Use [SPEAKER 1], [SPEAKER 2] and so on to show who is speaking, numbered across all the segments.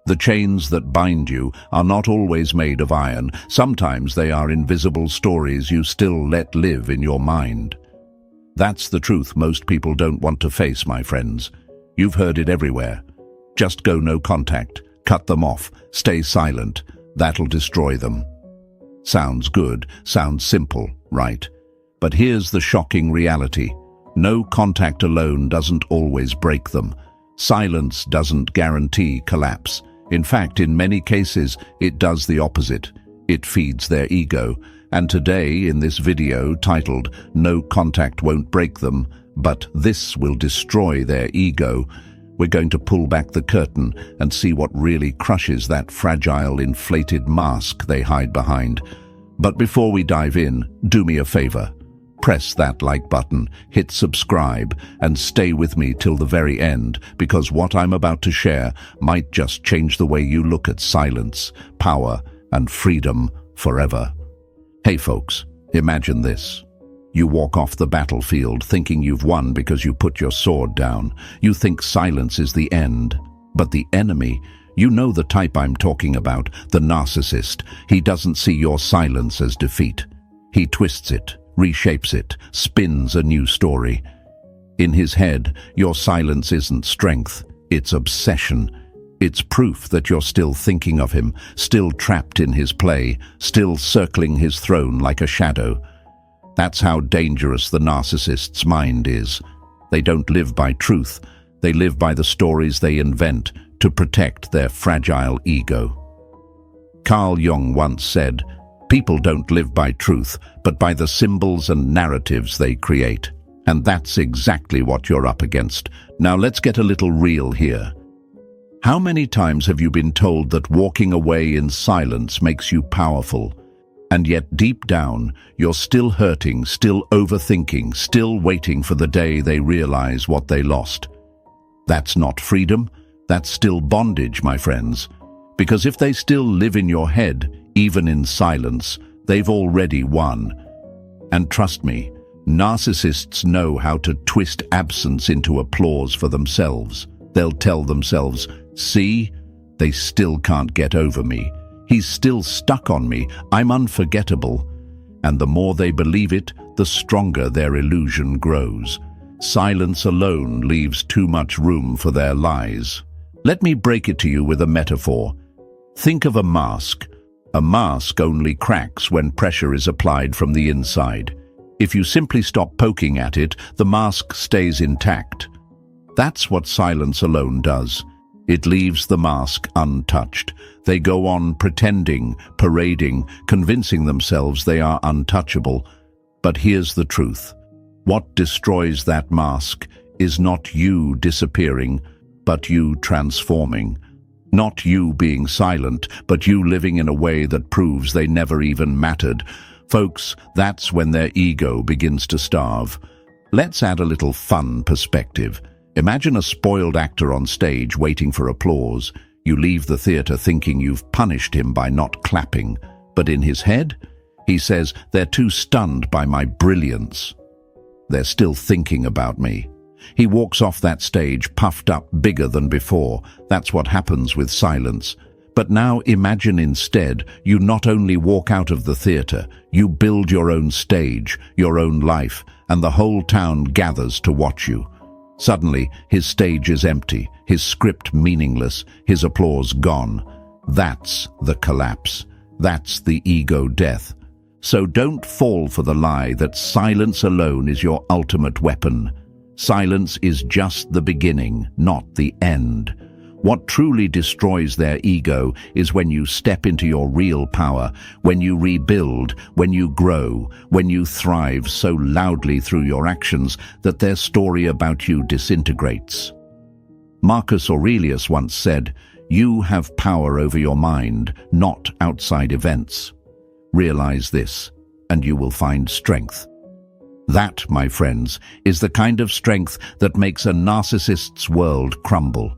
[SPEAKER 1] The chains that bind you are not always made of iron. Sometimes they are invisible stories you still let live in your mind. That's the truth most people don't want to face, my friends. You've heard it everywhere. Just go no contact, cut them off, stay silent. That'll destroy them. Sounds good, sounds simple, right? But here's the shocking reality. No contact alone doesn't always break them. Silence doesn't guarantee collapse. In fact, in many cases, it does the opposite. It feeds their ego. And today, in this video titled, "No Contact Won't Break Them, but This Will Destroy Their Ego," we're going to pull back the curtain and see what really crushes that fragile, inflated mask they hide behind. But before we dive in, do me a favor. Press that like button, hit subscribe, and stay with me till the very end, because what I'm about to share might just change the way you look at silence, power, and freedom forever. Hey folks, imagine this. You walk off the battlefield thinking you've won because you put your sword down. You think silence is the end. But the enemy, you know the type I'm talking about, the narcissist, he doesn't see your silence as defeat. He twists it, reshapes it, spins a new story. In his head, your silence isn't strength, it's obsession. It's proof that you're still thinking of him, still trapped in his play, still circling his throne like a shadow. That's how dangerous the narcissist's mind is. They don't live by truth, they live by the stories they invent to protect their fragile ego. Carl Jung once said, "People don't live by truth, but by the symbols and narratives they create." And that's exactly what you're up against. Now let's get a little real here. How many times have you been told that walking away in silence makes you powerful? And yet deep down, you're still hurting, still overthinking, still waiting for the day they realize what they lost. That's not freedom, that's still bondage, my friends. Because if they still live in your head, even in silence, they've already won. And trust me, narcissists know how to twist absence into applause for themselves. They'll tell themselves, "See, they still can't get over me. He's still stuck on me. I'm unforgettable." And the more they believe it, the stronger their illusion grows. Silence alone leaves too much room for their lies. Let me break it to you with a metaphor. Think of a mask. A mask only cracks when pressure is applied from the inside. If you simply stop poking at it, the mask stays intact. That's what silence alone does. It leaves the mask untouched. They go on pretending, parading, convincing themselves they are untouchable. But here's the truth. What destroys that mask is not you disappearing, but you transforming. Not you being silent, but you living in a way that proves they never even mattered. Folks, that's when their ego begins to starve. Let's add a little fun perspective. Imagine a spoiled actor on stage waiting for applause. You leave the theater thinking you've punished him by not clapping. But in his head, he says, "They're too stunned by my brilliance. They're still thinking about me." He walks off that stage puffed up bigger than before. That's what happens with silence. But now imagine instead, you not only walk out of the theater, you build your own stage, your own life, and the whole town gathers to watch you. Suddenly, his stage is empty, his script meaningless, his applause gone. That's the collapse. That's the ego death. So don't fall for the lie that silence alone is your ultimate weapon. Silence is just the beginning, not the end. What truly destroys their ego is when you step into your real power, when you rebuild, when you grow, when you thrive so loudly through your actions that their story about you disintegrates. Marcus Aurelius once said, "You have power over your mind, not outside events." Realize this, and you will find strength. That, my friends, is the kind of strength that makes a narcissist's world crumble.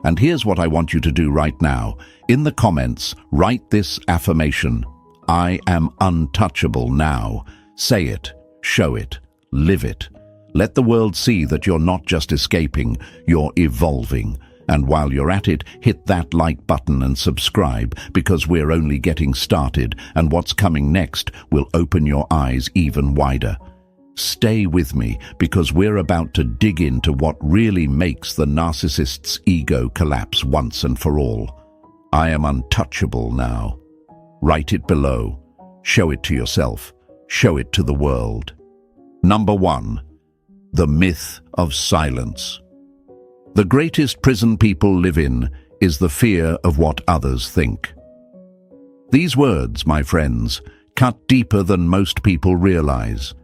[SPEAKER 1] And here's what I want you to do right now. In the comments, write this affirmation. I am untouchable now. Say it, show it, live it. Let the world see that you're not just escaping, you're evolving. And while you're at it, hit that like button and subscribe, because we're only getting started, and what's coming next will open your eyes even wider. Stay with me, because we're about to dig into what really makes the narcissist's ego collapse once and for all. I am untouchable now. Write it below. Show it to yourself. Show it to the world. Number 1. The myth of silence. The greatest prison people live in is the fear of what others think. These words, my friends, cut deeper than most people realize.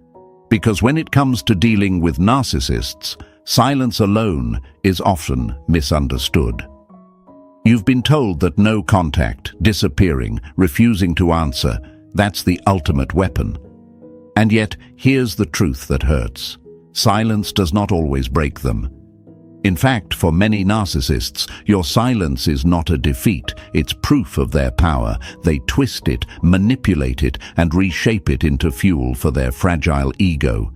[SPEAKER 1] Because when it comes to dealing with narcissists, silence alone is often misunderstood. You've been told that no contact, disappearing, refusing to answer, that's the ultimate weapon. And yet, here's the truth that hurts. Silence does not always break them. In fact, for many narcissists, your silence is not a defeat, it's proof of their power. They twist it, manipulate it, and reshape it into fuel for their fragile ego.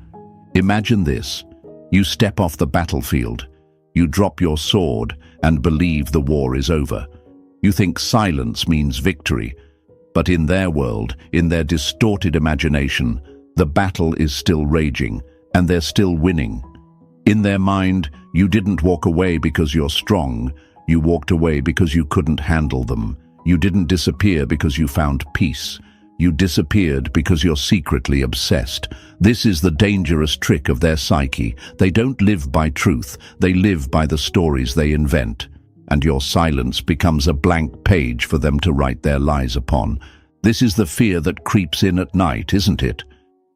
[SPEAKER 1] Imagine this. You step off the battlefield. You drop your sword and believe the war is over. You think silence means victory. But in their world, in their distorted imagination, the battle is still raging, and they're still winning. In their mind, you didn't walk away because you're strong. You walked away because you couldn't handle them. You didn't disappear because you found peace. You disappeared because you're secretly obsessed. This is the dangerous trick of their psyche. They don't live by truth. They live by the stories they invent. And your silence becomes a blank page for them to write their lies upon. This is the fear that creeps in at night, isn't it?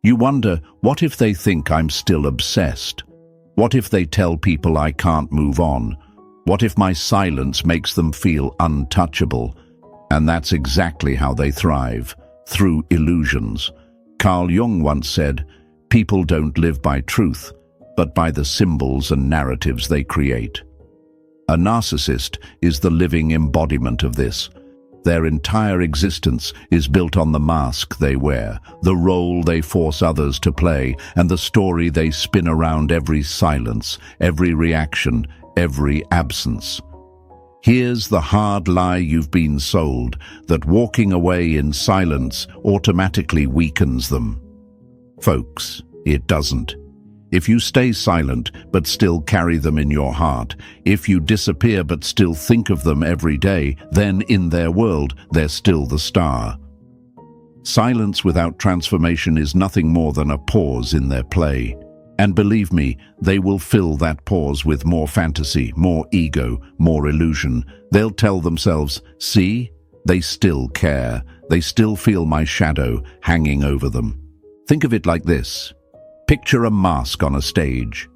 [SPEAKER 1] You wonder, what if they think I'm still obsessed? What if they tell people I can't move on? What if my silence makes them feel untouchable? And that's exactly how they thrive, through illusions. Carl Jung once said, "People don't live by truth, but by the symbols and narratives they create." A narcissist is the living embodiment of this. Their entire existence is built on the mask they wear, the role they force others to play, and the story they spin around every silence, every reaction, every absence. Here's the hard lie you've been sold, that walking away in silence automatically weakens them. Folks, it doesn't. If you stay silent but still carry them in your heart, if you disappear but still think of them every day, then in their world, they're still the star. Silence without transformation is nothing more than a pause in their play. And believe me, they will fill that pause with more fantasy, more ego, more illusion. They'll tell themselves, "See, they still care. They still feel my shadow hanging over them." Think of it like this. Picture a mask on a stage.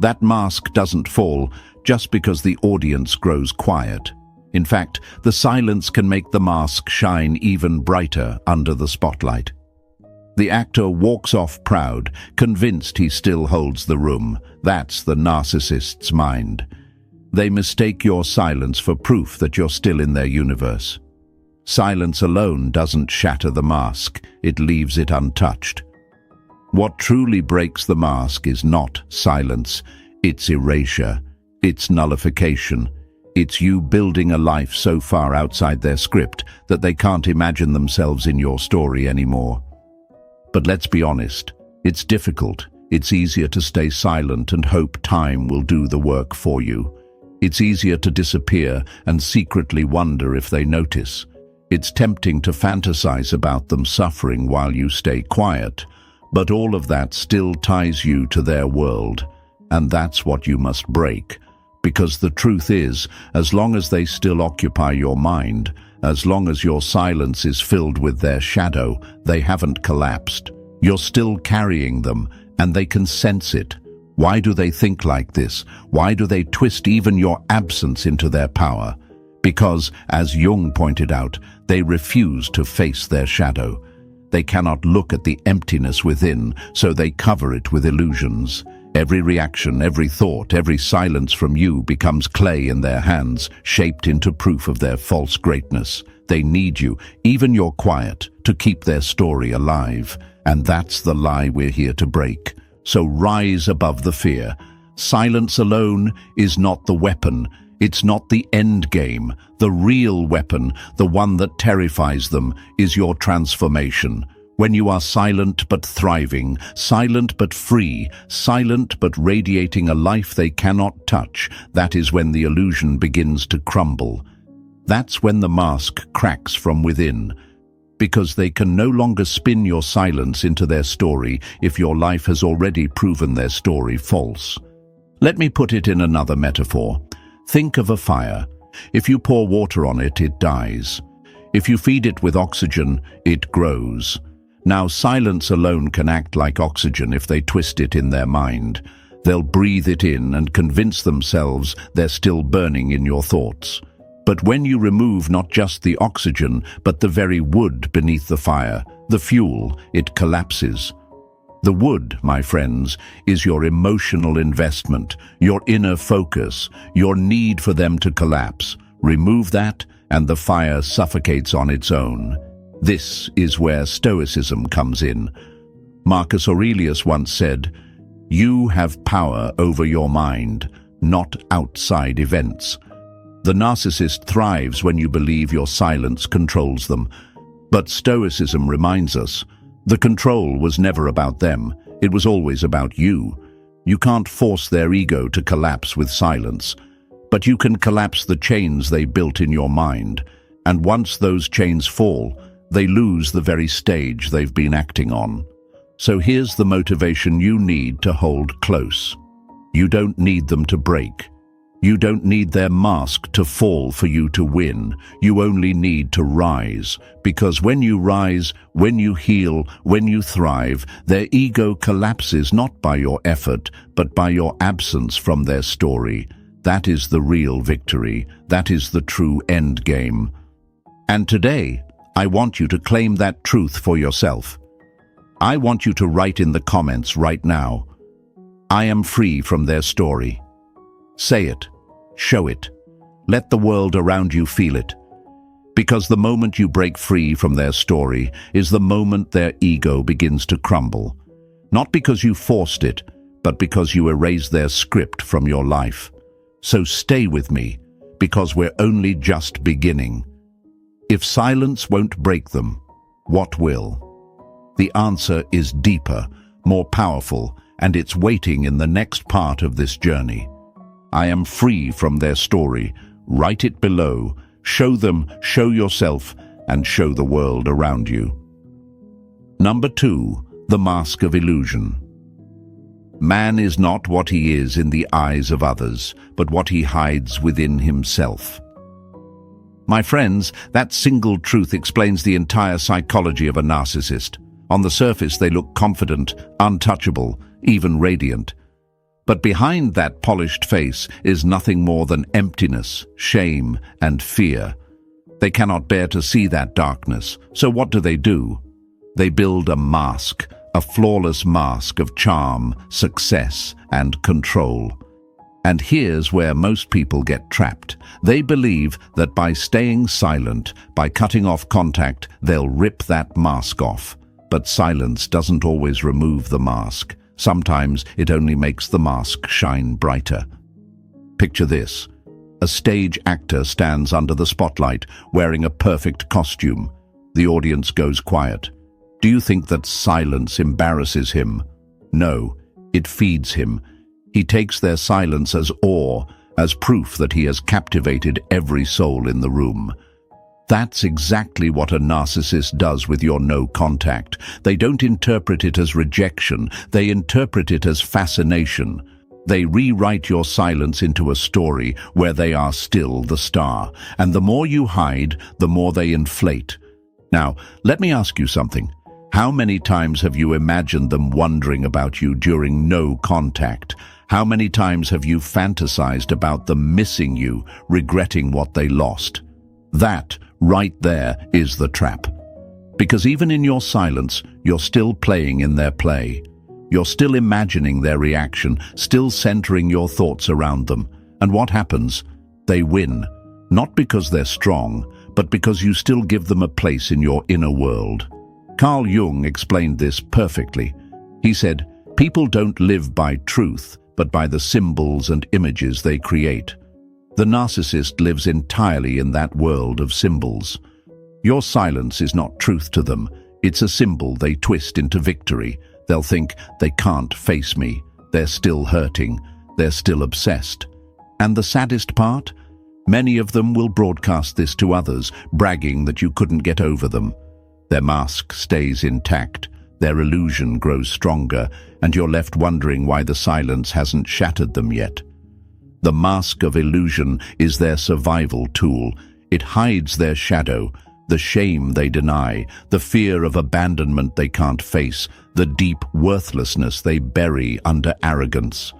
[SPEAKER 1] That mask doesn't fall just because the audience grows quiet. In fact, the silence can make the mask shine even brighter under the spotlight. The actor walks off proud, convinced he still holds the room. That's the narcissist's mind. They mistake your silence for proof that you're still in their universe. Silence alone doesn't shatter the mask, it leaves it untouched. What truly breaks the mask is not silence, it's erasure, it's nullification. It's you building a life so far outside their script that they can't imagine themselves in your story anymore. But let's be honest, it's difficult. It's easier to stay silent and hope time will do the work for you. It's easier to disappear and secretly wonder if they notice. It's tempting to fantasize about them suffering while you stay quiet. But all of that still ties you to their world, and that's what you must break. Because the truth is, as long as they still occupy your mind, as long as your silence is filled with their shadow, they haven't collapsed. You're still carrying them, and they can sense it. Why do they think like this? Why do they twist even your absence into their power? Because, as Jung pointed out, they refuse to face their shadow. They cannot look at the emptiness within, so they cover it with illusions. Every reaction, every thought, every silence from you becomes clay in their hands, shaped into proof of their false greatness. They need you, even your quiet, to keep their story alive. And that's the lie we're here to break. So rise above the fear. Silence alone is not the weapon, It's not the end game. The real weapon, the one that terrifies them, is your transformation. When you are silent but thriving, silent but free, silent but radiating a life they cannot touch, that is when the illusion begins to crumble. That's when the mask cracks from within, because they can no longer spin your silence into their story if your life has already proven their story false. Let me put it in another metaphor. Think of a fire. If you pour water on it, it dies. If you feed it with oxygen, it grows. Now, silence alone can act like oxygen if they twist it in their mind. They'll breathe it in and convince themselves they're still burning in your thoughts. But when you remove not just the oxygen, but the very wood beneath the fire, the fuel, it collapses. The wood, my friends, is your emotional investment, your inner focus, your need for them to collapse. Remove that, and the fire suffocates on its own. This is where Stoicism comes in. Marcus Aurelius once said, "You have power over your mind, not outside events." The narcissist thrives when you believe your silence controls them. But Stoicism reminds us, the control was never about them, it was always about you. You can't force their ego to collapse with silence, but you can collapse the chains they built in your mind. And once those chains fall, they lose the very stage they've been acting on. So here's the motivation you need to hold close. You don't need them to break. You don't need their mask to fall for you to win. You only need to rise. Because when you rise, when you heal, when you thrive, their ego collapses not by your effort, but by your absence from their story. That is the real victory. That is the true end game. And today, I want you to claim that truth for yourself. I want you to write in the comments right now, "I am free from their story." Say it. Show it. Let the world around you feel it. Because the moment you break free from their story is the moment their ego begins to crumble. Not because you forced it, but because you erased their script from your life. So stay with me, because we're only just beginning. If silence won't break them, what will? The answer is deeper, more powerful, and it's waiting in the next part of this journey. I am free from their story. Write it below. Show them, show yourself, and show the world around you. Number 2, the mask of illusion. Man is not what he is in the eyes of others, but what he hides within himself. My friends, that single truth explains the entire psychology of a narcissist. On the surface, they look confident, untouchable, even radiant. But behind that polished face is nothing more than emptiness, shame, and fear. They cannot bear to see that darkness, so what do? They build a mask, a flawless mask of charm, success, and control. And here's where most people get trapped. They believe that by staying silent, by cutting off contact, they'll rip that mask off. But silence doesn't always remove the mask. Sometimes it only makes the mask shine brighter. Picture this. A stage actor stands under the spotlight, wearing a perfect costume. The audience goes quiet. Do you think that silence embarrasses him? No, it feeds him. He takes their silence as awe, as proof that he has captivated every soul in the room. That's exactly what a narcissist does with your no contact. They don't interpret it as rejection, they interpret it as fascination. They rewrite your silence into a story where they are still the star. And the more you hide, the more they inflate. Now, let me ask you something. How many times have you imagined them wondering about you during no contact? How many times have you fantasized about them missing you, regretting what they lost? That, right there, is the trap. Because even in your silence, you're still playing in their play. You're still imagining their reaction, still centering your thoughts around them. And what happens? They win. Not because they're strong, but because you still give them a place in your inner world. Carl Jung explained this perfectly. He said, "People don't live by truth, but by the symbols and images they create." The narcissist lives entirely in that world of symbols. Your silence is not truth to them. It's a symbol they twist into victory. They'll think, they can't face me. They're still hurting. They're still obsessed. And the saddest part? Many of them will broadcast this to others, bragging that you couldn't get over them. Their mask stays intact, their illusion grows stronger, and you're left wondering why the silence hasn't shattered them yet. The mask of illusion is their survival tool. It hides their shadow, the shame they deny, the fear of abandonment they can't face, the deep worthlessness they bury under arrogance.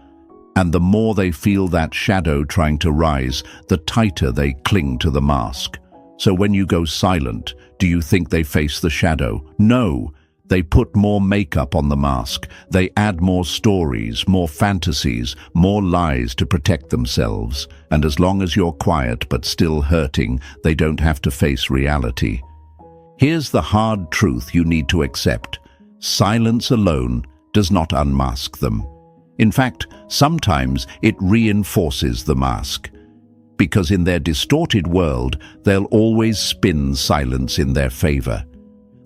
[SPEAKER 1] And the more they feel that shadow trying to rise, the tighter they cling to the mask. So when you go silent, do you think they face the shadow? No. They put more makeup on the mask. They add more stories, more fantasies, more lies to protect themselves. And as long as you're quiet but still hurting, they don't have to face reality. Here's the hard truth you need to accept. Silence alone does not unmask them. In fact, sometimes it reinforces the mask. Because in their distorted world, they'll always spin silence in their favor.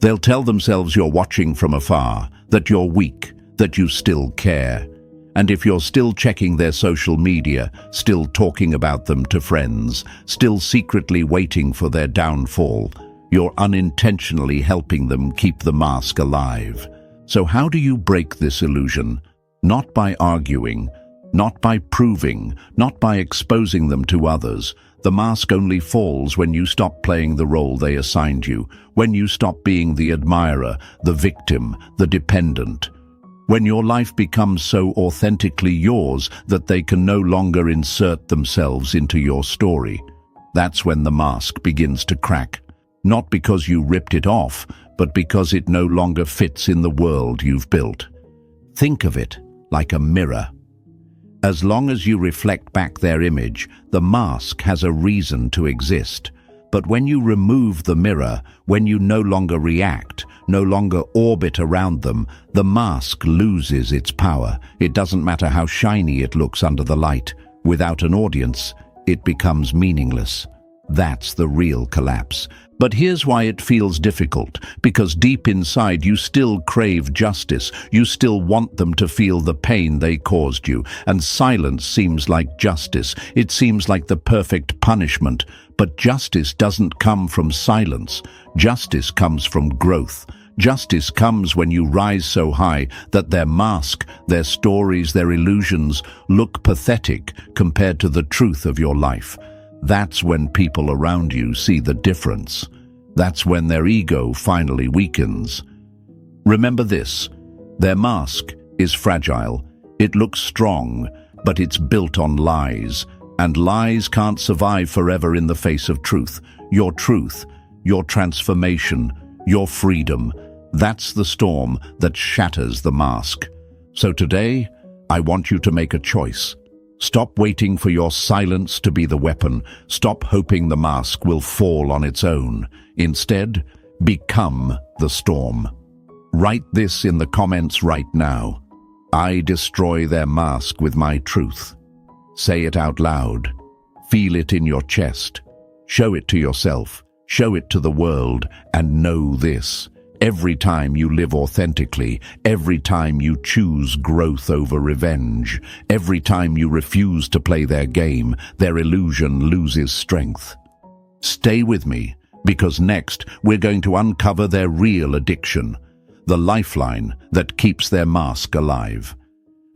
[SPEAKER 1] They'll tell themselves you're watching from afar, that you're weak, that you still care. And if you're still checking their social media, still talking about them to friends, still secretly waiting for their downfall, you're unintentionally helping them keep the mask alive. So how do you break this illusion? Not by arguing, not by proving, not by exposing them to others. The mask only falls when you stop playing the role they assigned you, when you stop being the admirer, the victim, the dependent. When your life becomes so authentically yours that they can no longer insert themselves into your story. That's when the mask begins to crack. Not because you ripped it off, but because it no longer fits in the world you've built. Think of it like a mirror. As long as you reflect back their image, the mask has a reason to exist. But when you remove the mirror, when you no longer react, no longer orbit around them, the mask loses its power. It doesn't matter how shiny it looks under the light. Without an audience, it becomes meaningless. That's the real collapse. But here's why it feels difficult. Because deep inside you still crave justice. You still want them to feel the pain they caused you. And silence seems like justice. It seems like the perfect punishment. But justice doesn't come from silence. Justice comes from growth. Justice comes when you rise so high that their mask, their stories, their illusions look pathetic compared to the truth of your life. That's when people around you see the difference. That's when their ego finally weakens. Remember this, their mask is fragile. It looks strong, but it's built on lies. And lies can't survive forever in the face of truth, your transformation, your freedom. That's the storm that shatters the mask. So today, I want you to make a choice. Stop waiting for your silence to be the weapon. Stop hoping the mask will fall on its own. Instead, become the storm. Write this in the comments right now. I destroy their mask with my truth. Say it out loud. Feel it in your chest. Show it to yourself. Show it to the world. And know this. Every time you live authentically, every time you choose growth over revenge, every time you refuse to play their game, their illusion loses strength. Stay with me, because next we're going to uncover their real addiction, the lifeline that keeps their mask alive,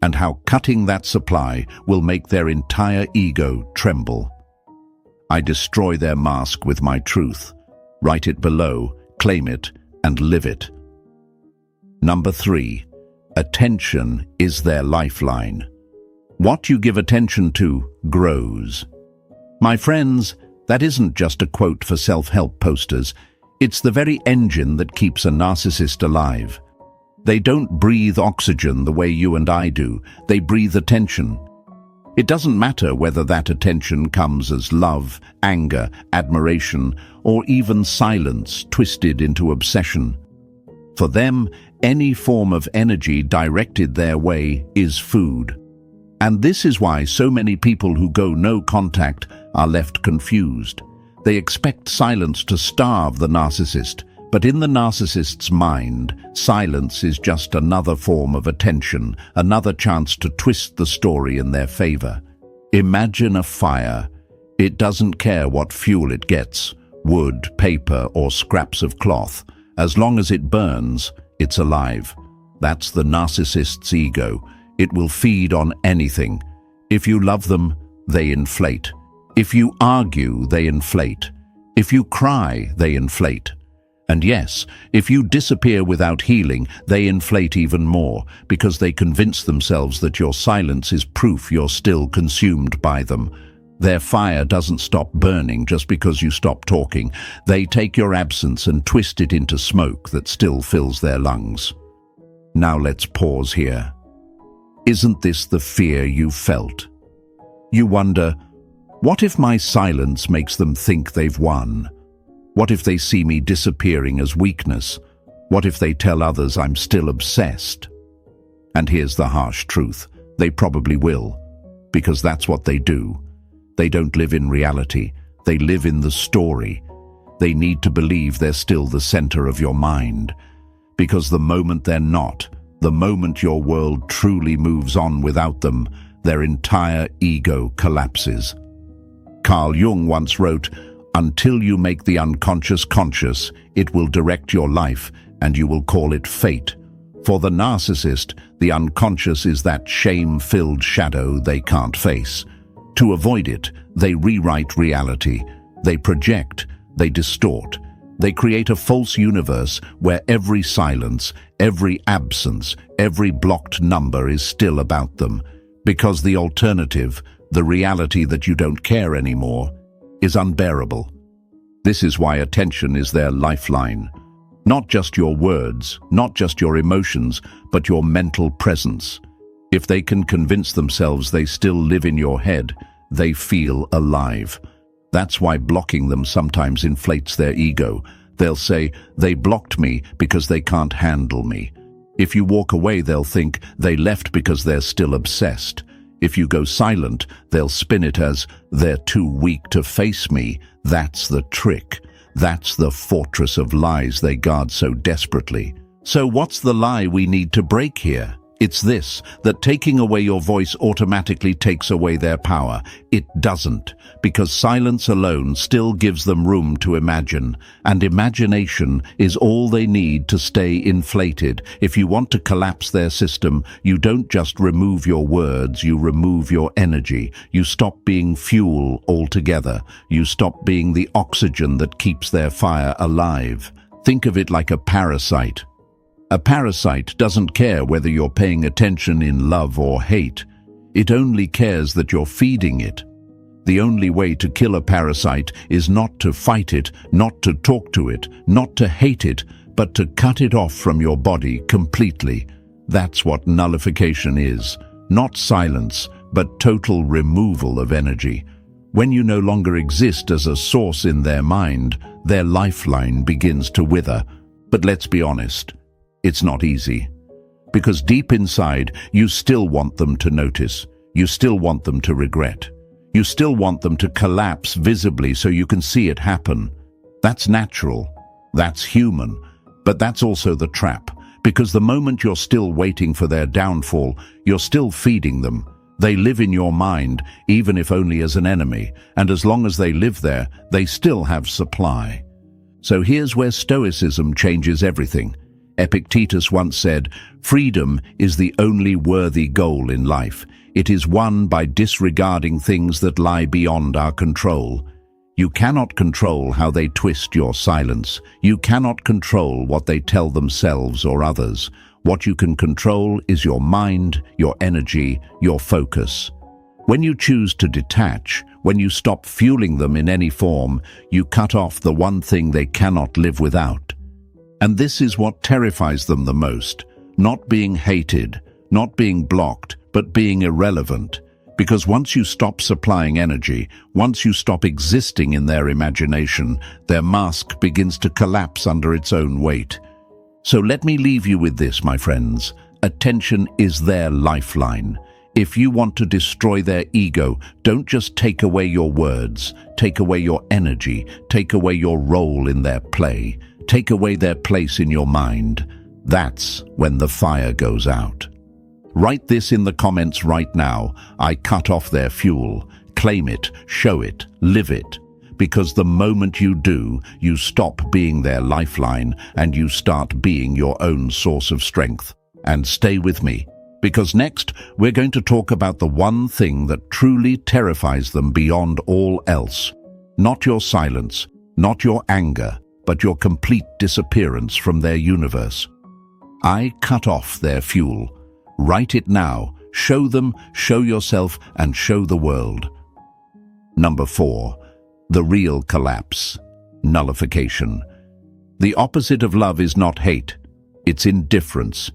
[SPEAKER 1] and how cutting that supply will make their entire ego tremble. I destroy their mask with my truth. Write it below, claim it, and live it. Number 3. Attention is their lifeline. What you give attention to grows. My friends, that isn't just a quote for self-help posters. It's the very engine that keeps a narcissist alive. They don't breathe oxygen the way you and I do. They breathe attention. It doesn't matter whether that attention comes as love, anger, admiration, or even silence twisted into obsession. For them, any form of energy directed their way is food. And this is why so many people who go no contact are left confused. They expect silence to starve the narcissist, but in the narcissist's mind, silence is just another form of attention, another chance to twist the story in their favor. Imagine a fire. It doesn't care what fuel it gets, wood, paper, or scraps of cloth. As long as it burns, it's alive. That's the narcissist's ego. It will feed on anything. If you love them, they inflate. If you argue, they inflate. If you cry, they inflate. And yes, if you disappear without healing, they inflate even more, because they convince themselves that your silence is proof you're still consumed by them. Their fire doesn't stop burning just because you stop talking. They take your absence and twist it into smoke that still fills their lungs. Now let's pause here. Isn't this the fear you felt? You wonder, what if my silence makes them think they've won? What if they see me disappearing as weakness? What if they tell others I'm still obsessed? And here's the harsh truth. They probably will, because that's what they do. They don't live in reality. They live in the story. They need to believe they're still the center of your mind. Because the moment they're not, the moment your world truly moves on without them, their entire ego collapses. Carl Jung once wrote, "Until you make the unconscious conscious, it will direct your life, and you will call it fate." For the narcissist, the unconscious is that shame-filled shadow they can't face. To avoid it, they rewrite reality. They project, they distort. They create a false universe where every silence, every absence, every blocked number is still about them. Because the alternative, the reality that you don't care anymore, is unbearable. This is why attention is their lifeline. Not just your words, not just your emotions, but your mental presence. If they can convince themselves they still live in your head, they feel alive. That's why blocking them sometimes inflates their ego. They'll say, "They blocked me because they can't handle me." If you walk away, they'll think they left because they're still obsessed. If you go silent, they'll spin it as, "They're too weak to face me." That's the trick. That's the fortress of lies they guard so desperately. So what's the lie we need to break here? It's this, that taking away your voice automatically takes away their power. It doesn't, because silence alone still gives them room to imagine, and imagination is all they need to stay inflated. If you want to collapse their system, you don't just remove your words, you remove your energy. You stop being fuel altogether. You stop being the oxygen that keeps their fire alive. Think of it like a parasite. A parasite doesn't care whether you're paying attention in love or hate. It only cares that you're feeding it. The only way to kill a parasite is not to fight it, not to talk to it, not to hate it, but to cut it off from your body completely. That's what nullification is. Not silence, but total removal of energy. When you no longer exist as a source in their mind, their lifeline begins to wither. But let's be honest. It's not easy. Because deep inside, you still want them to notice. You still want them to regret. You still want them to collapse visibly so you can see it happen. That's natural. That's human. But that's also the trap. Because the moment you're still waiting for their downfall, you're still feeding them. They live in your mind, even if only as an enemy. And as long as they live there, they still have supply. So here's where Stoicism changes everything. Epictetus once said, "Freedom is the only worthy goal in life. It is won by disregarding things that lie beyond our control." You cannot control how they twist your silence. You cannot control what they tell themselves or others. What you can control is your mind, your energy, your focus. When you choose to detach, when you stop fueling them in any form, you cut off the one thing they cannot live without. And this is what terrifies them the most. Not being hated, not being blocked, but being irrelevant. Because once you stop supplying energy, once you stop existing in their imagination, their mask begins to collapse under its own weight. So let me leave you with this, my friends. Attention is their lifeline. If you want to destroy their ego, don't just take away your words, take away your energy, take away your role in their play, take away their place in your mind. That's when the fire goes out. Write this in the comments right now. I cut off their fuel. Claim it, show it, live it. Because the moment you do, you stop being their lifeline and you start being your own source of strength. And stay with me, because next we're going to talk about the one thing that truly terrifies them beyond all else. Not your silence, not your anger, but your complete disappearance from their universe. I cut off their fuel. Write it now. Show them, show yourself, and show the world. Number 4. The real collapse. Nullification. The opposite of love is not hate. It's indifference.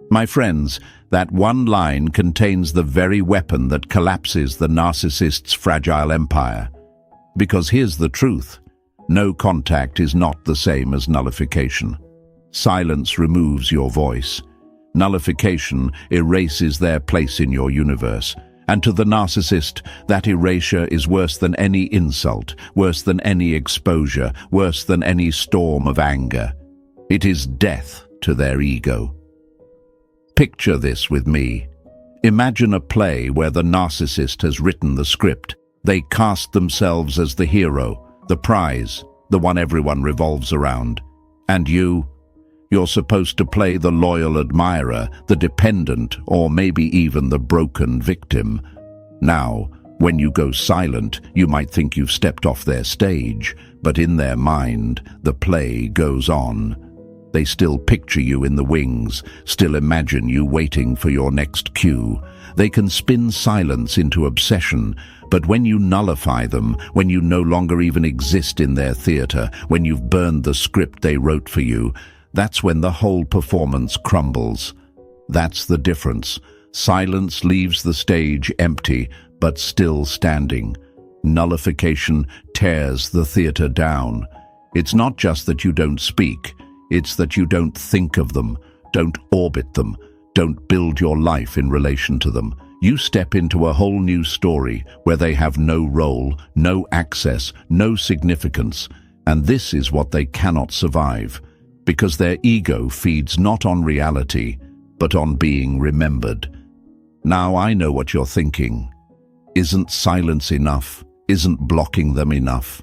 [SPEAKER 1] My friends, that one line contains the very weapon that collapses the narcissist's fragile empire. Because here's the truth. No contact is not the same as nullification. Silence removes your voice. Nullification erases their place in your universe. And to the narcissist, that erasure is worse than any insult, worse than any exposure, worse than any storm of anger. It is death to their ego. Picture this with me. Imagine a play where the narcissist has written the script. They cast themselves as the hero, the prize, the one everyone revolves around. And you're supposed to play the loyal admirer, the dependent, or maybe even the broken victim. Now, when you go silent, you might think you've stepped off their stage, but in their mind, the play goes on. They still picture you in the wings, still imagine you waiting for your next cue. They can spin silence into obsession, but when you nullify them, when you no longer even exist in their theater, when you've burned the script they wrote for you, that's when the whole performance crumbles. That's the difference. Silence leaves the stage empty, but still standing. Nullification tears the theater down. It's not just that you don't speak, it's that you don't think of them, don't orbit them, don't build your life in relation to them. You step into a whole new story where they have no role, no access, no significance, and this is what they cannot survive. Because their ego feeds not on reality, but on being remembered. Now I know what you're thinking. Isn't silence enough? Isn't blocking them enough?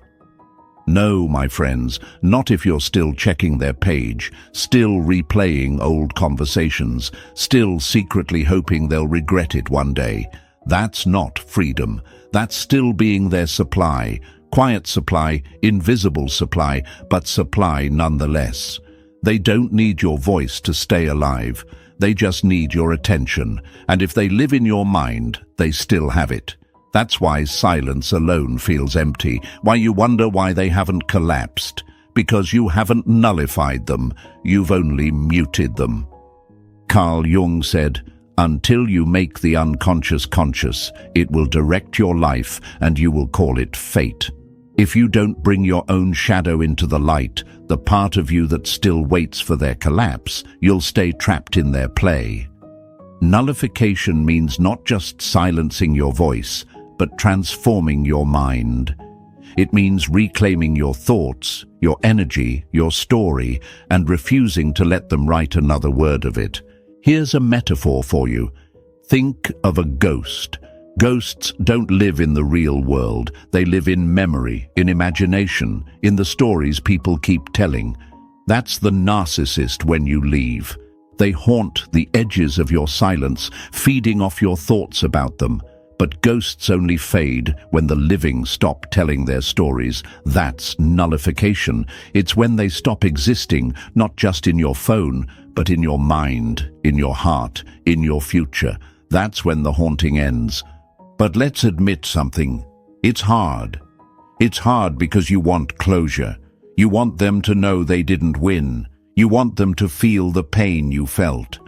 [SPEAKER 1] No, my friends, not if you're still checking their page, still replaying old conversations, still secretly hoping they'll regret it one day. That's not freedom. That's still being their supply. Quiet supply, invisible supply, but supply nonetheless. They don't need your voice to stay alive. They just need your attention. And if they live in your mind, they still have it. That's why silence alone feels empty, why you wonder why they haven't collapsed. Because you haven't nullified them, you've only muted them. Carl Jung said, "Until you make the unconscious conscious, it will direct your life and you will call it fate." If you don't bring your own shadow into the light, the part of you that still waits for their collapse, you'll stay trapped in their play. Nullification means not just silencing your voice, but transforming your mind. It means reclaiming your thoughts, your energy, your story, and refusing to let them write another word of it. Here's a metaphor for you. Think of a ghost. Ghosts don't live in the real world. They live in memory, in imagination, in the stories people keep telling. That's the narcissist when you leave. They haunt the edges of your silence, feeding off your thoughts about them. But ghosts only fade when the living stop telling their stories. That's nullification. It's when they stop existing, not just in your phone, but in your mind, in your heart, in your future. That's when the haunting ends. But let's admit something. It's hard. It's hard because you want closure. You want them to know they didn't win. You want them to feel the pain you felt.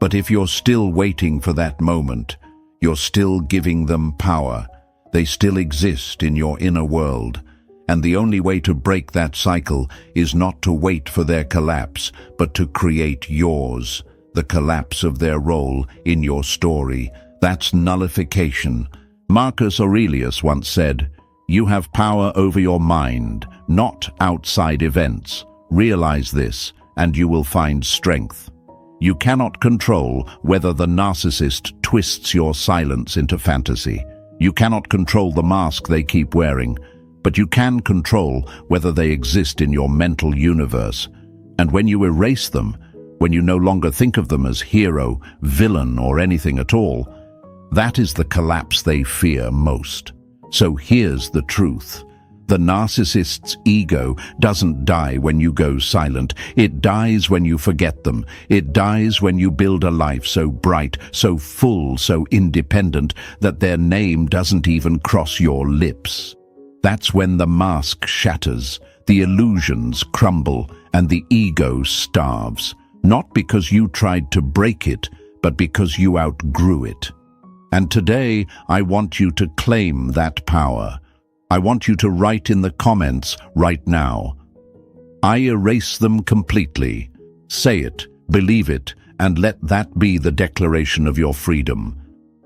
[SPEAKER 1] But if you're still waiting for that moment, you're still giving them power. They still exist in your inner world. And the only way to break that cycle is not to wait for their collapse, but to create yours, the collapse of their role in your story. That's nullification. Marcus Aurelius once said, "You have power over your mind, not outside events. Realize this, and you will find strength." You cannot control whether the narcissist twists your silence into fantasy. You cannot control the mask they keep wearing, but you can control whether they exist in your mental universe. And when you erase them, when you no longer think of them as hero, villain, or anything at all, that is the collapse they fear most. So here's the truth. The narcissist's ego doesn't die when you go silent. It dies when you forget them. It dies when you build a life so bright, so full, so independent that their name doesn't even cross your lips. That's when the mask shatters, the illusions crumble, and the ego starves. Not because you tried to break it, but because you outgrew it. And today, I want you to claim that power. I want you to write in the comments right now, "I erase them completely." Say it, believe it, and let that be the declaration of your freedom.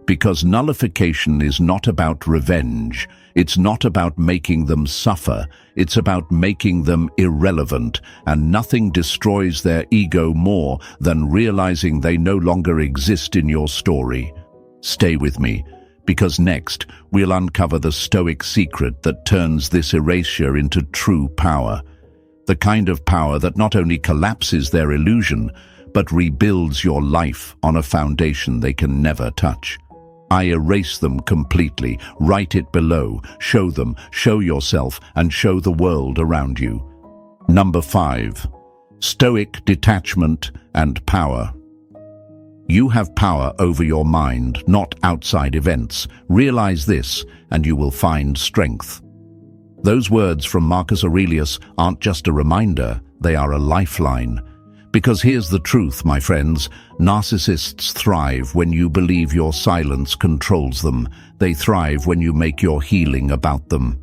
[SPEAKER 1] Because nullification is not about revenge. It's not about making them suffer. It's about making them irrelevant, and nothing destroys their ego more than realizing they no longer exist in your story. Stay with me, because next we'll uncover the Stoic secret that turns this erasure into true power. The kind of power that not only collapses their illusion, but rebuilds your life on a foundation they can never touch. I erase them completely. Write it below. Show them, show yourself, and show the world around you. Number 5. Stoic detachment and power. You have power over your mind, not outside events. Realize this, and you will find strength. Those words from Marcus Aurelius aren't just a reminder, they are a lifeline. Because here's the truth, my friends, narcissists thrive when you believe your silence controls them. They thrive when you make your healing about them.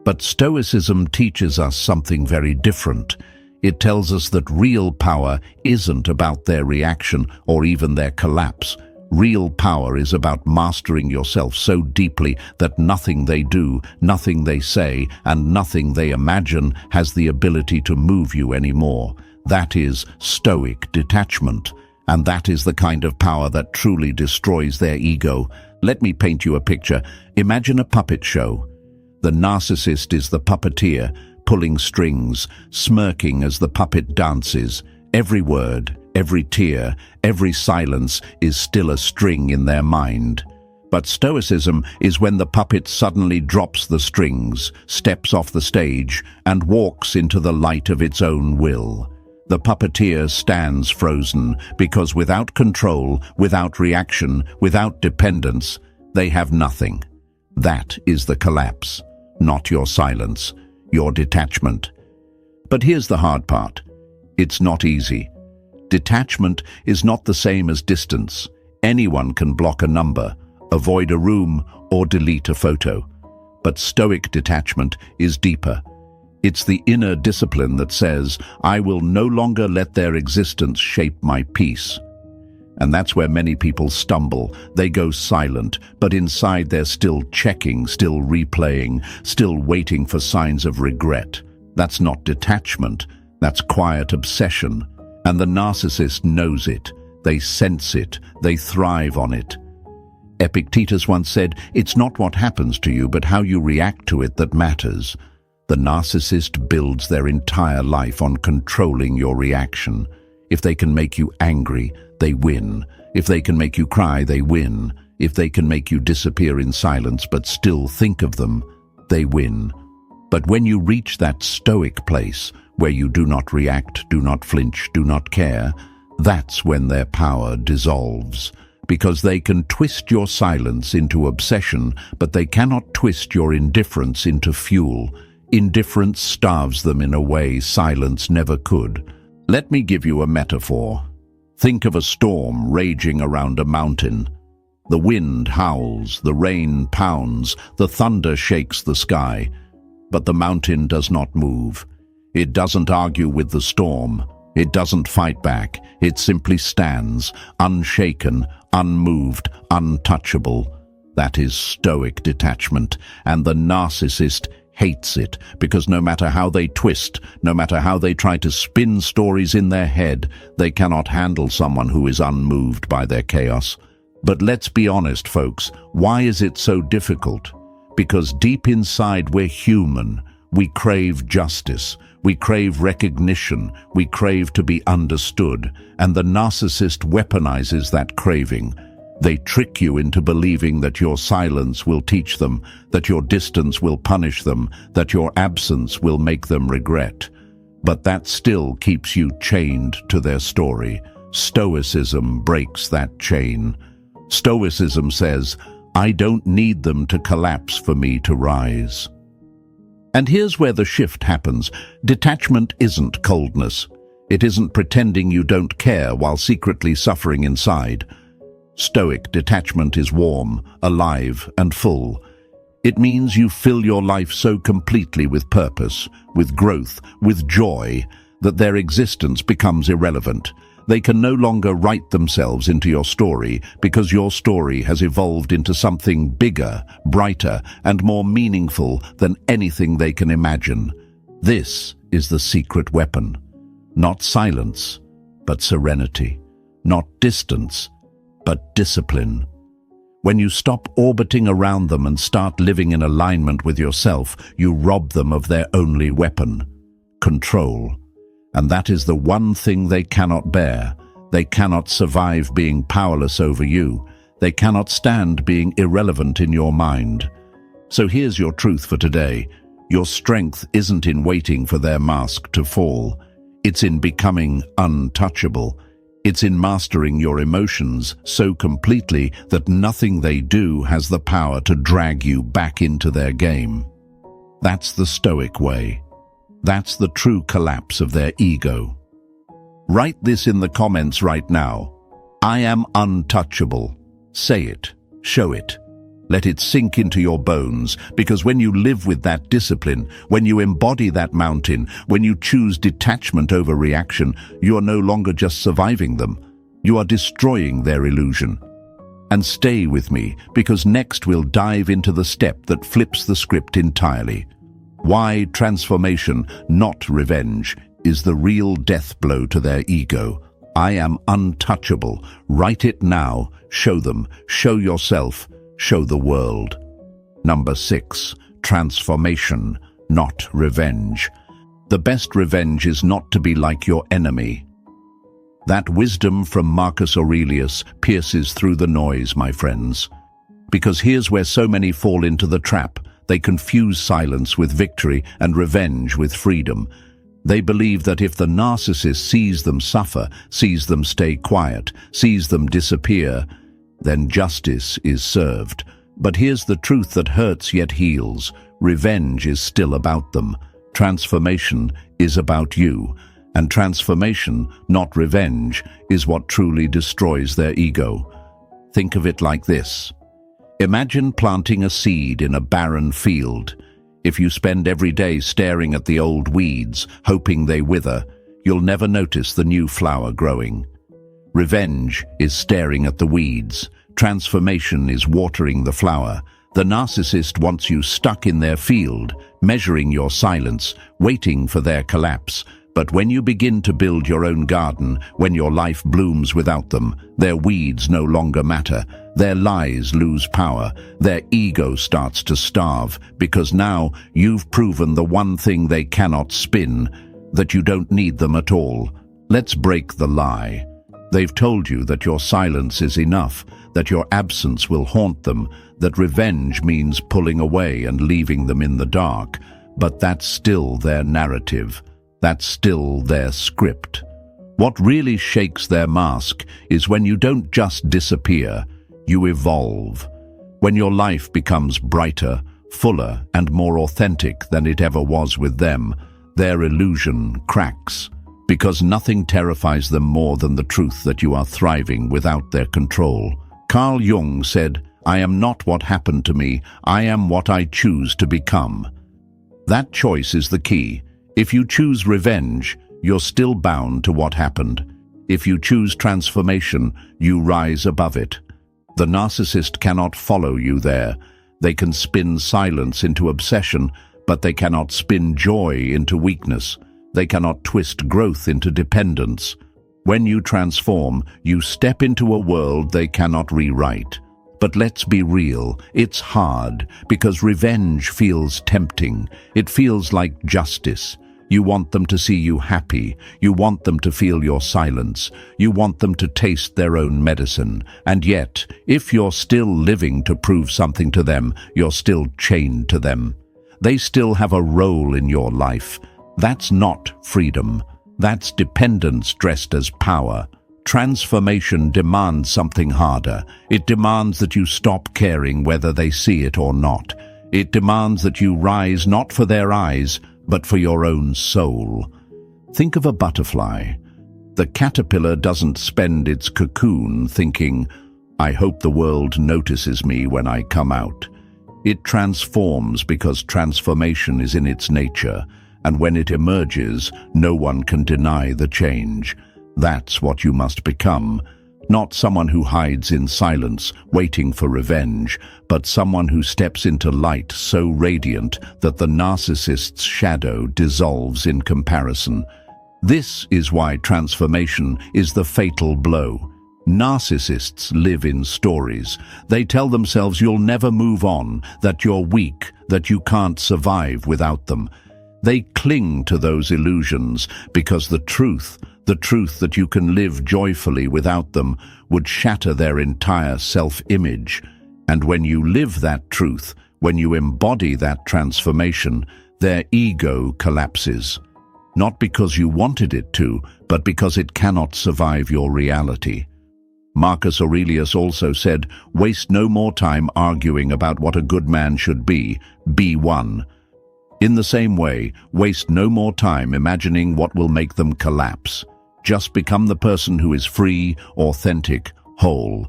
[SPEAKER 1] But Stoicism teaches us something very different. It tells us that real power isn't about their reaction or even their collapse. Real power is about mastering yourself so deeply that nothing they do, nothing they say, and nothing they imagine has the ability to move you anymore. That is Stoic detachment, and that is the kind of power that truly destroys their ego. Let me paint you a picture. Imagine a puppet show. The narcissist is the puppeteer, pulling strings, smirking as the puppet dances. Every word, every tear, every silence is still a string in their mind. But Stoicism is when the puppet suddenly drops the strings, steps off the stage, and walks into the light of its own will. The puppeteer stands frozen because without control, without reaction, without dependence, they have nothing. That is the collapse, not your silence, your detachment. But here's the hard part. It's not easy. Detachment is not the same as distance. Anyone can block a number, avoid a room, or delete a photo. But Stoic detachment is deeper. It's the inner discipline that says, I will no longer let their existence shape my peace. And that's where many people stumble. They go silent, but inside they're still checking, still replaying, still waiting for signs of regret. That's not detachment, that's quiet obsession. And the narcissist knows it. They sense it. They thrive on it. Epictetus once said, it's not what happens to you, but how you react to it that matters. The narcissist builds their entire life on controlling your reaction. If they can make you angry, they win. If they can make you cry, they win. If they can make you disappear in silence but still think of them, they win. But when you reach that Stoic place, where you do not react, do not flinch, do not care, that's when their power dissolves. Because they can twist your silence into obsession, but they cannot twist your indifference into fuel. Indifference starves them in a way silence never could. Let me give you a metaphor. Think of a storm raging around a mountain. The wind howls, the rain pounds, the thunder shakes the sky. But the mountain does not move. It doesn't argue with the storm. It doesn't fight back. It simply stands, unshaken, unmoved, untouchable. That is Stoic detachment, and the narcissist hates it because no matter how they twist, no matter how they try to spin stories in their head, they cannot handle someone who is unmoved by their chaos. But let's be honest, folks, why is it so difficult? Because deep inside we're human. We crave justice. We crave recognition. We crave to be understood. And the narcissist weaponizes that craving. They trick you into believing that your silence will teach them, that your distance will punish them, that your absence will make them regret. But that still keeps you chained to their story. Stoicism breaks that chain. Stoicism says, I don't need them to collapse for me to rise. And here's where the shift happens. Detachment isn't coldness. It isn't pretending you don't care while secretly suffering inside. Stoic detachment is warm, alive, and full. It means you fill your life so completely with purpose, with growth, with joy, that their existence becomes irrelevant. They can no longer write themselves into your story because your story has evolved into something bigger, brighter, and more meaningful than anything they can imagine. This is the secret weapon. Not silence, but serenity. Not distance, but discipline. When you stop orbiting around them and start living in alignment with yourself, you rob them of their only weapon, control. And that is the one thing they cannot bear. They cannot survive being powerless over you. They cannot stand being irrelevant in your mind. So here's your truth for today. Your strength isn't in waiting for their mask to fall. It's in becoming untouchable. It's in mastering your emotions so completely that nothing they do has the power to drag you back into their game. That's the Stoic way. That's the true collapse of their ego. Write this in the comments right now. I am untouchable. Say it. Show it. Let it sink into your bones, because when you live with that discipline, when you embody that mountain, when you choose detachment over reaction, you are no longer just surviving them. You are destroying their illusion. And stay with me, because next we'll dive into the step that flips the script entirely. Why transformation, not revenge, is the real death blow to their ego. I am untouchable. Write it now. Show them. Show yourself. Show the world. Number 6, transformation, not revenge. The best revenge is not to be like your enemy. That wisdom from Marcus Aurelius pierces through the noise, my friends. Because here's where so many fall into the trap. They confuse silence with victory and revenge with freedom. They believe that if the narcissist sees them suffer, sees them stay quiet, sees them disappear, then justice is served. But here's the truth that hurts yet heals. Revenge is still about them. Transformation is about you. And transformation, not revenge, is what truly destroys their ego. Think of it like this. Imagine planting a seed in a barren field. If you spend every day staring at the old weeds, hoping they wither, you'll never notice the new flower growing. Revenge is staring at the weeds. Transformation is watering the flower. The narcissist wants you stuck in their field, measuring your silence, waiting for their collapse. But when you begin to build your own garden, when your life blooms without them, their weeds no longer matter. Their lies lose power. Their ego starts to starve, because now you've proven the one thing they cannot spin, that you don't need them at all. Let's break the lie. They've told you that your silence is enough, that your absence will haunt them, that revenge means pulling away and leaving them in the dark. But that's still their narrative. That's still their script. What really shakes their mask is when you don't just disappear, you evolve. When your life becomes brighter, fuller, and more authentic than it ever was with them, their illusion cracks. Because nothing terrifies them more than the truth that you are thriving without their control. Carl Jung said, I am not what happened to me, I am what I choose to become. That choice is the key. If you choose revenge, you're still bound to what happened. If you choose transformation, you rise above it. The narcissist cannot follow you there. They can spin silence into obsession, but they cannot spin joy into weakness. They cannot twist growth into dependence. When you transform, you step into a world they cannot rewrite. But let's be real, it's hard, because revenge feels tempting. It feels like justice. You want them to see you happy. You want them to feel your silence. You want them to taste their own medicine. And yet, if you're still living to prove something to them, you're still chained to them. They still have a role in your life. That's not freedom. That's dependence dressed as power. Transformation demands something harder. It demands that you stop caring whether they see it or not. It demands that you rise not for their eyes, but for your own soul. Think of a butterfly. The caterpillar doesn't spend its cocoon thinking, "I hope the world notices me when I come out." It transforms because transformation is in its nature, and when it emerges, no one can deny the change. That's what you must become. Not someone who hides in silence, waiting for revenge, but someone who steps into light so radiant that the narcissist's shadow dissolves in comparison. This is why transformation is the fatal blow. Narcissists live in stories. They tell themselves you'll never move on, that you're weak, that you can't survive without them. They cling to those illusions because the truth that you can live joyfully without them, would shatter their entire self-image. And when you live that truth, when you embody that transformation, their ego collapses. Not because you wanted it to, but because it cannot survive your reality. Marcus Aurelius also said, "Waste no more time arguing about what a good man should be one." In the same way, waste no more time imagining what will make them collapse. Just become the person who is free, authentic, whole.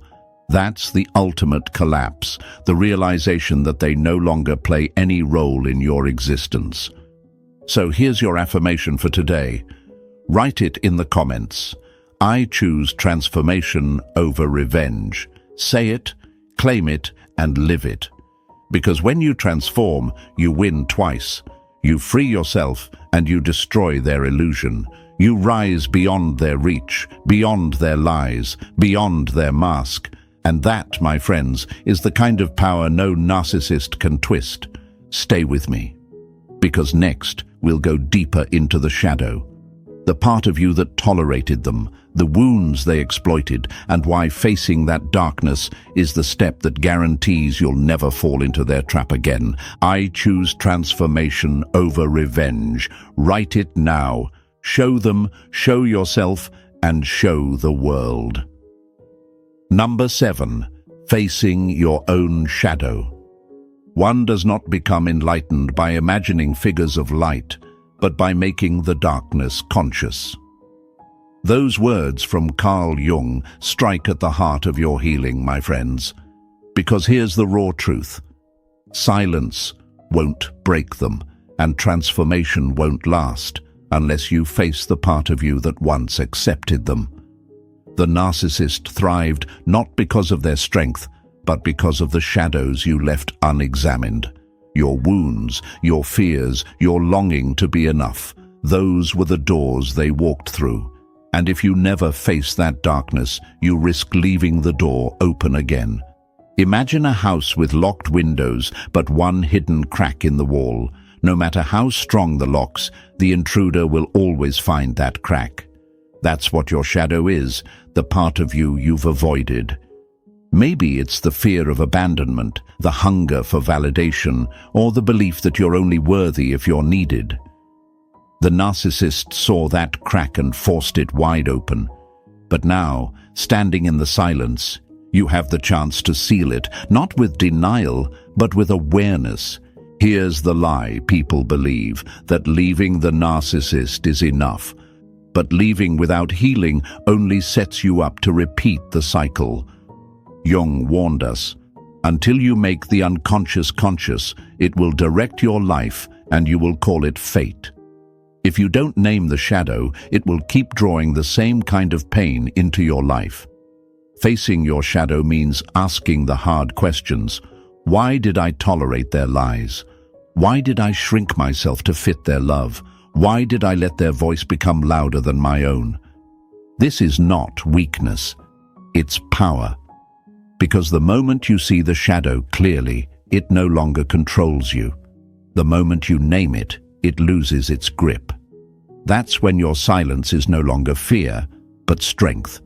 [SPEAKER 1] That's the ultimate collapse, the realization that they no longer play any role in your existence. So here's your affirmation for today. Write it in the comments. I choose transformation over revenge. Say it, claim it, and live it. Because when you transform, you win twice. You free yourself and you destroy their illusion. You rise beyond their reach, beyond their lies, beyond their mask. And that, my friends, is the kind of power no narcissist can twist. Stay with me. Because next, we'll go deeper into the shadow. The part of you that tolerated them, the wounds they exploited, and why facing that darkness is the step that guarantees you'll never fall into their trap again. I choose transformation over revenge. Write it now. Show them, show yourself, and show the world. Number 7. Facing your own shadow. One does not become enlightened by imagining figures of light, but by making the darkness conscious. Those words from Carl Jung strike at the heart of your healing, my friends. Because here's the raw truth. Silence won't break them, and transformation won't last unless you face the part of you that once accepted them. The narcissist thrived not because of their strength, but because of the shadows you left unexamined. Your wounds, your fears, your longing to be enough, those were the doors they walked through. And if you never face that darkness, you risk leaving the door open again. Imagine a house with locked windows, but one hidden crack in the wall. No matter how strong the locks, the intruder will always find that crack. That's what your shadow is, the part of you you've avoided. Maybe it's the fear of abandonment, the hunger for validation, or the belief that you're only worthy if you're needed. The narcissist saw that crack and forced it wide open. But now, standing in the silence, you have the chance to seal it, not with denial, but with awareness. Here's the lie people believe, that leaving the narcissist is enough. But leaving without healing only sets you up to repeat the cycle. Jung warned us, until you make the unconscious conscious, it will direct your life and you will call it fate. If you don't name the shadow, it will keep drawing the same kind of pain into your life. Facing your shadow means asking the hard questions. Why did I tolerate their lies? Why did I shrink myself to fit their love? Why did I let their voice become louder than my own? This is not weakness, it's power. Because the moment you see the shadow clearly, it no longer controls you. The moment you name it, it loses its grip. That's when your silence is no longer fear, but strength.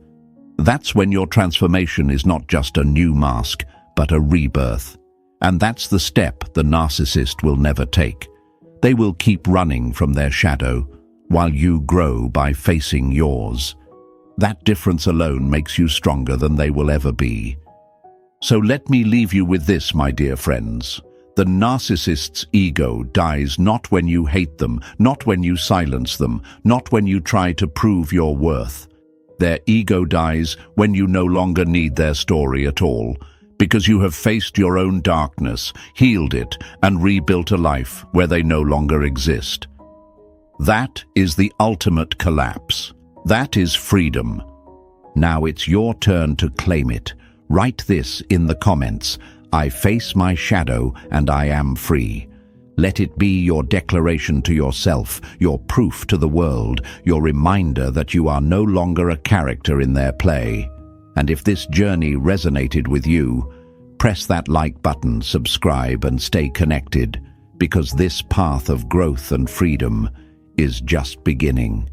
[SPEAKER 1] That's when your transformation is not just a new mask, but a rebirth. And that's the step the narcissist will never take. They will keep running from their shadow, while you grow by facing yours. That difference alone makes you stronger than they will ever be. So let me leave you with this, my dear friends. The narcissist's ego dies not when you hate them, not when you silence them, not when you try to prove your worth. Their ego dies when you no longer need their story at all, because you have faced your own darkness, healed it, and rebuilt a life where they no longer exist. That is the ultimate collapse. That is freedom. Now it's your turn to claim it. Write this in the comments: I face my shadow and I am free. Let it be your declaration to yourself, your proof to the world, your reminder that you are no longer a character in their play. And if this journey resonated with you, press that like button, subscribe, and stay connected, because this path of growth and freedom is just beginning.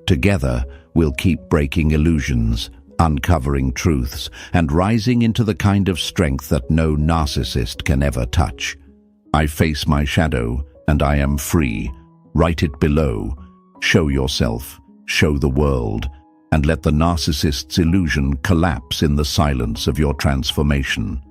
[SPEAKER 1] Together, we'll keep breaking illusions, uncovering truths, and rising into the kind of strength that no narcissist can ever touch. I face my shadow, and I am free. Write it below. Show yourself, show the world, and let the narcissist's illusion collapse in the silence of your transformation.